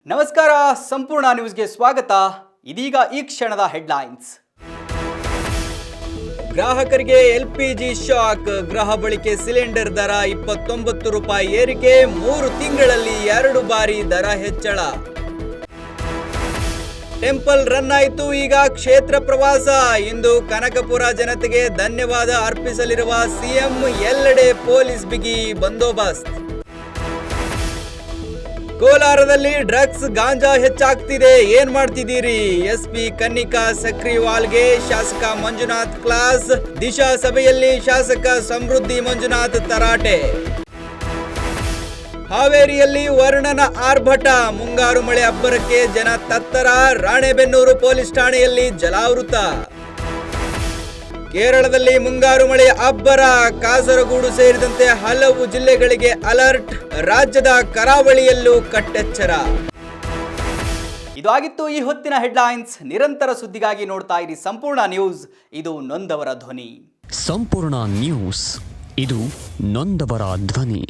ನಮಸ್ಕಾರ, ಸಂಪೂರ್ಣ ನ್ಯೂಸ್ಗೆ ಸ್ವಾಗತ. ಇದೀಗ ಈ ಕ್ಷಣದ ಹೆಡ್ಲೈನ್ಸ್. ಗ್ರಾಹಕರಿಗೆ ಎಲ್ಪಿಜಿ ಶಾಕ್. ಗೃಹ ಬಳಕೆ ಸಿಲಿಂಡರ್ ದರ 29 ರೂಪಾಯಿ ಏರಿಕೆ. 3 ತಿಂಗಳಲ್ಲಿ 2 ಬಾರಿ ದರ ಹೆಚ್ಚಳ. ಟೆಂಪಲ್ ರನ್ ಆಯಿತು, ಈಗ ಕ್ಷೇತ್ರ ಪ್ರವಾಸ. ಇಂದು ಕನಕಪುರ ಜನತೆಗೆ ಧನ್ಯವಾದ ಅರ್ಪಿಸಲಿರುವ ಸಿಎಂ. ಎಲ್ಲೆಡೆ ಪೊಲೀಸ್ ಬಿಗಿ ಬಂದೋಬಸ್ತ್. ಕೋಲಾರದಲ್ಲಿ ಡ್ರಗ್ಸ್ ಗಾಂಜಾ ಹೆಚ್ಚಾಗ್ತಿದೆ, ಏನ್ ಮಾಡ್ತಿದ್ದೀರಿ? ಎಸ್ಪಿ ಕನ್ನಿಕಾ ಸಕ್ರಿವಾಲ್ಗೆ ಶಾಸಕ ಮಂಜುನಾಥ್ ಕ್ಲಾಸ್. ದಿಶಾ ಸಭೆಯಲ್ಲಿ ಶಾಸಕ ಸಮೃದ್ಧಿ ಮಂಜುನಾಥ್ ತರಾಟೆ. ಹಾವೇರಿಯಲ್ಲಿ ವರುಣನ ಆರ್ಭಟ. ಮುಂಗಾರು ಮಳೆ ಅಬ್ಬರಕ್ಕೆ ಜನ ತತ್ತರ. ರಾಣೆಬೆನ್ನೂರು ಪೊಲೀಸ್ ಠಾಣೆಯಲ್ಲಿ ಜಲಾವೃತ. ಕೇರಳದಲ್ಲಿ ಮುಂಗಾರು ಮಳೆ ಅಬ್ಬರ. ಕಾಸರಗೋಡು ಸೇರಿದಂತೆ ಹಲವು ಜಿಲ್ಲೆಗಳಿಗೆ ಅಲರ್ಟ್. ರಾಜ್ಯದ ಕರಾವಳಿಯಲ್ಲೂ ಕಟ್ಟೆಚ್ಚರ. ಇದಾಗಿತ್ತು ಈ ಹೊತ್ತಿನ ಹೆಡ್ಲೈನ್ಸ್. ನಿರಂತರ ಸುದ್ದಿಗಾಗಿ ನೋಡ್ತಾ ಇರಿ ಸಂಪೂರ್ಣ ನ್ಯೂಸ್. ಇದು ನೊಂದವರ ಧ್ವನಿ. ಸಂಪೂರ್ಣ ನ್ಯೂಸ್, ಇದು ನೊಂದವರ ಧ್ವನಿ.